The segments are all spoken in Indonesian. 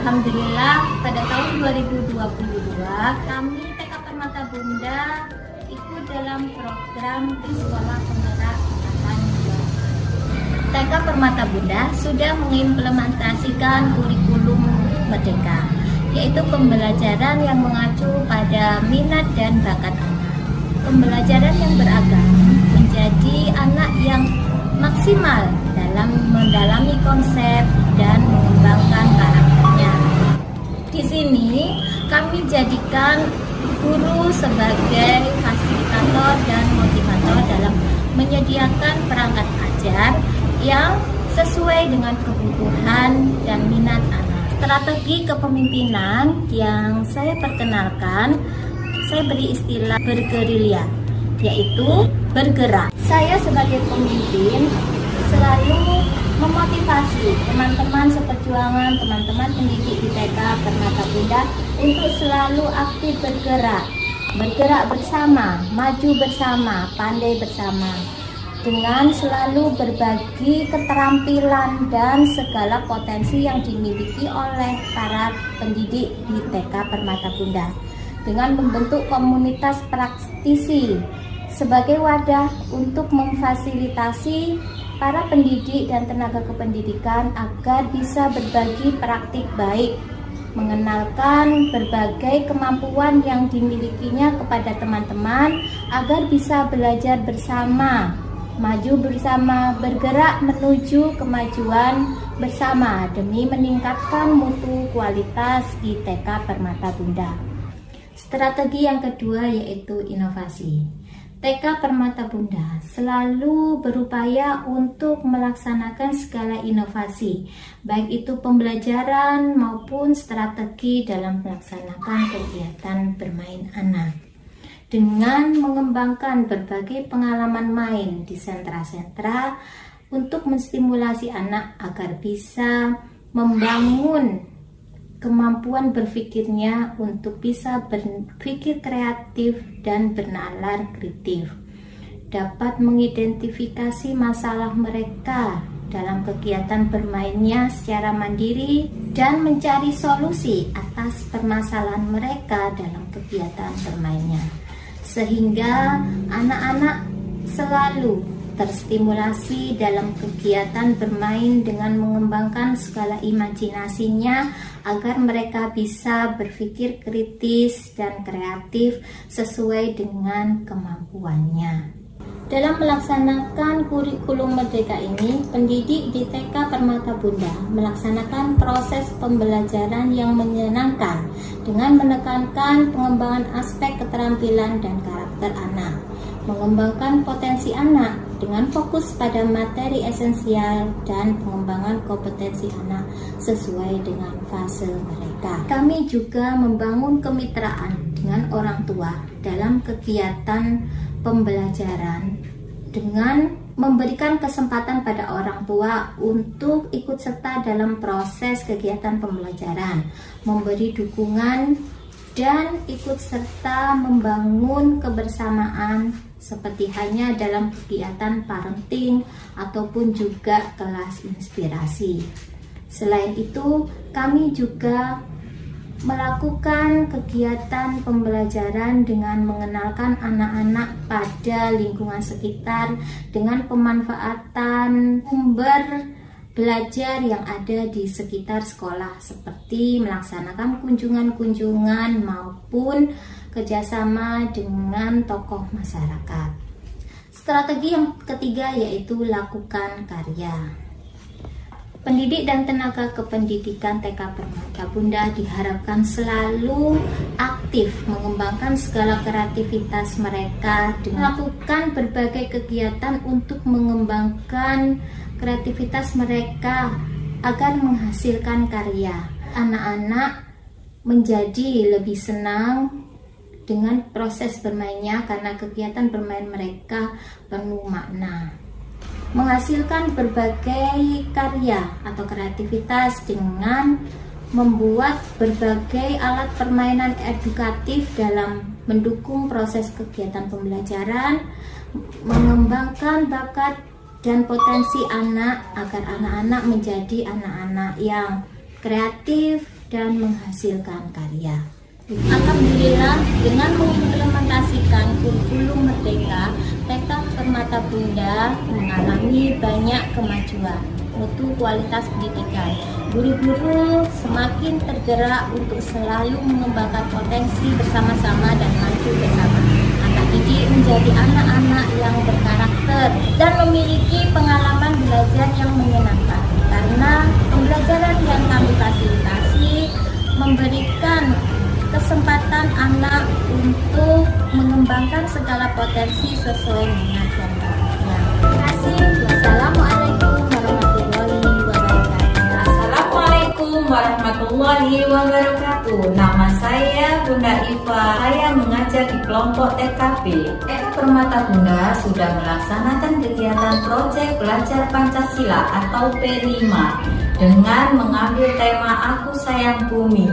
Alhamdulillah pada tahun 2022 kami TK Permata Bunda ikut dalam program di Sekolah Penggerak Angkatan 2. TK Permata Bunda sudah mengimplementasikan kurikulum Merdeka, yaitu pembelajaran yang mengacu pada minat dan bakat anak. Pembelajaran yang beragam menjadi anak yang maksimal dalam mendalami konsep dan mengembangkan karakternya. Di sini kami jadikan guru sebagai fasilitator dan motivator dalam menyediakan perangkat ajar yang sesuai dengan kebutuhan dan minat anak. Strategi kepemimpinan yang saya perkenalkan, saya beri istilah bergerilya, yaitu bergerak. Saya sebagai pemimpin selalu memotivasi teman-teman seperjuangan, teman-teman pendidik di TK Permata Bunda untuk selalu aktif bergerak bersama, maju bersama, pandai bersama, dengan selalu berbagi keterampilan dan segala potensi yang dimiliki oleh para pendidik di TK Permata Bunda, dengan membentuk komunitas praktisi sebagai wadah untuk memfasilitasi para pendidik dan tenaga kependidikan agar bisa berbagi praktik baik, mengenalkan berbagai kemampuan yang dimilikinya kepada teman-teman agar bisa belajar bersama, maju bersama, bergerak menuju kemajuan bersama demi meningkatkan mutu kualitas di TK Permata Bunda. Strategi yang kedua yaitu inovasi. TK Permata Bunda selalu berupaya untuk melaksanakan segala inovasi, baik itu pembelajaran maupun strategi dalam melaksanakan kegiatan bermain anak, dengan mengembangkan berbagai pengalaman main di sentra-sentra untuk menstimulasi anak agar bisa membangun kemampuan berpikirnya untuk bisa berpikir kreatif dan bernalar kritis, dapat mengidentifikasi masalah mereka dalam kegiatan bermainnya secara mandiri dan mencari solusi atas permasalahan mereka dalam kegiatan bermainnya, sehingga anak-anak selalu terstimulasi dalam kegiatan bermain dengan mengembangkan segala imajinasinya agar mereka bisa berpikir kritis dan kreatif sesuai dengan kemampuannya. Dalam melaksanakan kurikulum Merdeka ini, pendidik di TK Permata Bunda melaksanakan proses pembelajaran yang menyenangkan dengan menekankan pengembangan aspek keterampilan dan karakter anak, mengembangkan potensi anak dengan fokus pada materi esensial dan pengembangan kompetensi anak sesuai dengan fase mereka. Kami juga membangun kemitraan dengan orang tua dalam kegiatan pembelajaran dengan memberikan kesempatan pada orang tua untuk ikut serta dalam proses kegiatan pembelajaran, memberi dukungan dan ikut serta membangun kebersamaan seperti hanya dalam kegiatan parenting ataupun juga kelas inspirasi. Selain itu, kami juga melakukan kegiatan pembelajaran dengan mengenalkan anak-anak pada lingkungan sekitar dengan pemanfaatan sumber belajar yang ada di sekitar sekolah, seperti melaksanakan kunjungan-kunjungan maupun kerjasama dengan tokoh masyarakat. Strategi yang ketiga yaitu lakukan karya. Pendidik dan tenaga kependidikan TK Permata Bunda diharapkan selalu aktif mengembangkan segala kreativitas mereka dengan melakukan berbagai kegiatan untuk mengembangkan kreativitas mereka agar menghasilkan karya. Anak-anak menjadi lebih senang dengan proses bermainnya karena kegiatan bermain mereka penuh makna. Menghasilkan berbagai karya atau kreativitas dengan membuat berbagai alat permainan edukatif dalam mendukung proses kegiatan pembelajaran, mengembangkan bakat dan potensi anak agar anak-anak menjadi anak-anak yang kreatif dan menghasilkan karya. Alhamdulillah, dengan mengimplementasikan kurikulum Merdeka, TK Permata Bunda mengalami banyak kemajuan mutu kualitas pendidikan. Guru-guru semakin tergerak untuk selalu mengembangkan potensi bersama-sama dan maju bersama. Anak didik menjadi anak-anak yang berkarakter dan memiliki pengalaman belajar yang menyenangkan. Karena pembelajaran yang kami fasilitasi memberikan kesempatan anak untuk mengembangkan segala potensi sesuai minat dan bakatnya. Terima kasih. Wassalamualaikum warahmatullahi wabarakatuh. Assalamualaikum warahmatullahi wabarakatuh. Nama saya Bunda Iva. Saya mengajar di kelompok TKP. TK Permata Bunda sudah melaksanakan kegiatan proyek belajar Pancasila atau P5 dengan mengambil tema Aku Sayang Bumi.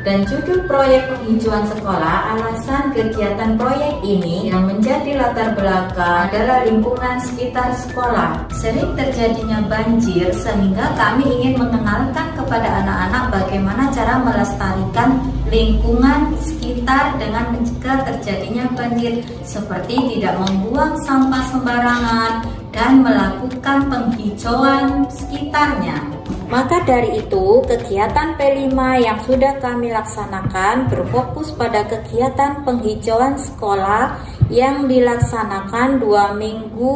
Dan judul proyek penghijauan sekolah, alasan kegiatan proyek ini yang menjadi latar belakang adalah lingkungan sekitar sekolah. Sering terjadinya banjir sehingga kami ingin mengenalkan kepada anak-anak bagaimana cara melestarikan lingkungan sekitar dengan mencegah terjadinya banjir, seperti tidak membuang sampah sembarangan dan melakukan penghijauan sekitarnya. Maka dari itu, kegiatan P5 yang sudah kami laksanakan berfokus pada kegiatan penghijauan sekolah yang dilaksanakan 2 minggu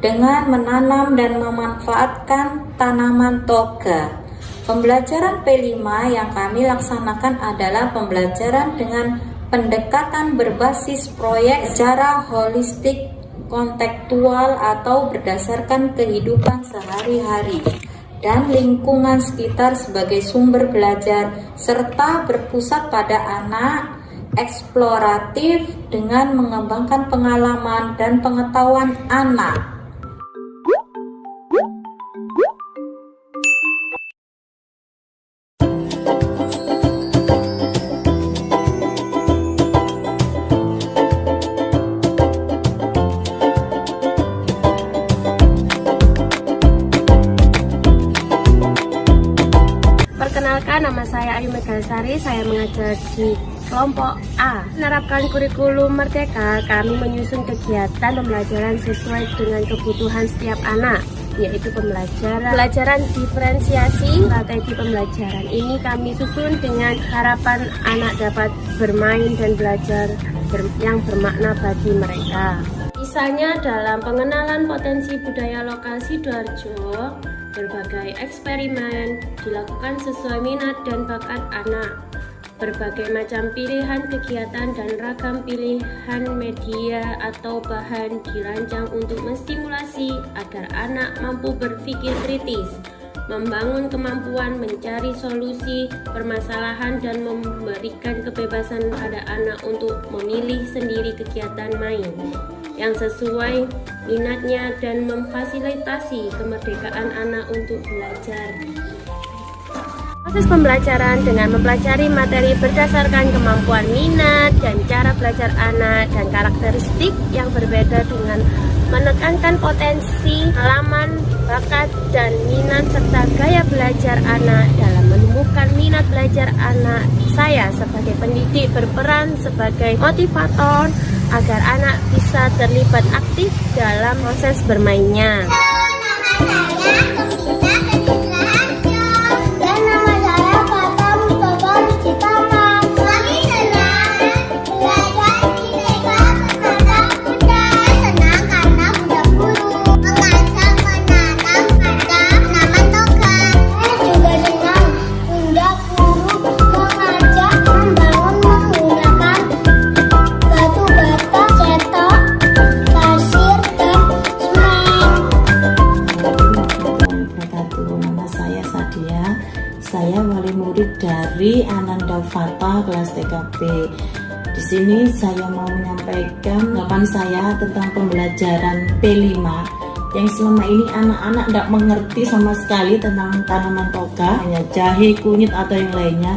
dengan menanam dan memanfaatkan tanaman toga. Pembelajaran P5 yang kami laksanakan adalah pembelajaran dengan pendekatan berbasis proyek secara holistik, kontekstual atau berdasarkan kehidupan sehari-hari dan lingkungan sekitar sebagai sumber belajar, serta berpusat pada anak, eksploratif dengan mengembangkan pengalaman dan pengetahuan anak. Perkenalkan, nama saya Ayu Megasari, saya mengajar di kelompok A. Menerapkan kurikulum Merdeka, kami menyusun kegiatan pembelajaran sesuai dengan kebutuhan setiap anak, yaitu pembelajaran diferensiasi strategi pembelajaran. Ini kami susun dengan harapan anak dapat bermain dan belajar yang bermakna bagi mereka. Misalnya dalam pengenalan potensi budaya lokal Sidoarjo, berbagai eksperimen dilakukan sesuai minat dan bakat anak. Berbagai macam pilihan kegiatan dan ragam pilihan media atau bahan dirancang untuk menstimulasi agar anak mampu berpikir kritis, membangun kemampuan mencari solusi permasalahan dan memberikan kebebasan pada anak untuk memilih sendiri kegiatan main yang sesuai minatnya dan memfasilitasi kemerdekaan anak untuk belajar. Proses pembelajaran dengan mempelajari materi berdasarkan kemampuan minat dan cara belajar anak dan karakteristik yang berbeda dengan menekankan potensi, pengalaman, bakat, dan minat serta gaya belajar anak dalam menemukan minat belajar anak. Saya sebagai pendidik berperan sebagai motivator agar anak bisa terlibat aktif dalam proses bermainnya. Saya wali murid dari Ananda Fata kelas TKP. Di sini saya mau menyampaikan tanggapan saya tentang pembelajaran P5 yang selama ini anak-anak tidak mengerti sama sekali tentang tanaman toga, hanya jahe, kunyit atau yang lainnya.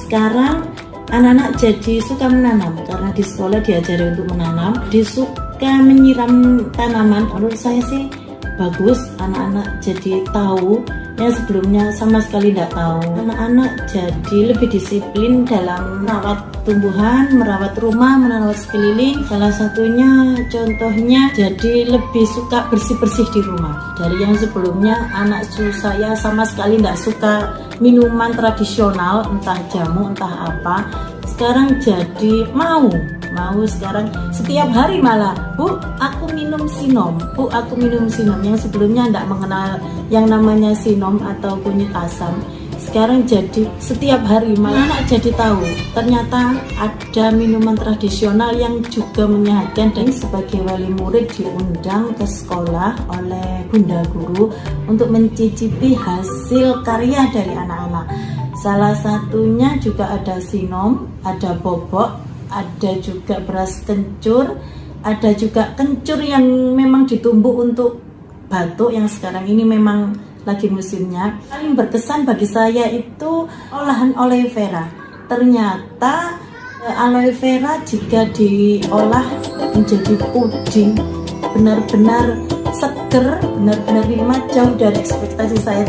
Sekarang anak-anak jadi suka menanam karena di sekolah diajari untuk menanam, disuka menyiram tanaman. Menurut saya sih bagus, anak-anak jadi tahu yang sebelumnya sama sekali tidak tahu. Anak-anak jadi lebih disiplin dalam merawat tumbuhan, merawat rumah, merawat sekeliling. Salah satunya contohnya jadi lebih suka bersih-bersih di rumah. Dari yang sebelumnya anak saya sama sekali tidak suka minuman tradisional, entah jamu, entah apa. Sekarang jadi mau sekarang setiap hari malah, Bu, aku minum Sinom, Bu, aku minum Sinom. Yang sebelumnya tidak mengenal yang namanya Sinom atau kunyit asam, sekarang jadi setiap hari malah anak jadi tahu ternyata ada minuman tradisional yang juga menyehatkan. Dan sebagai wali murid diundang ke sekolah oleh Bunda Guru untuk mencicipi hasil karya dari anak-anak. Salah satunya juga ada Sinom, ada bobok, ada juga beras kencur, ada juga kencur yang memang ditumbuk untuk batuk yang sekarang ini memang lagi musimnya. Paling berkesan bagi saya itu olahan aloe vera. Ternyata aloe vera jika diolah menjadi puding benar-benar seger, benar-benar nikmat, jauh dari ekspektasi saya.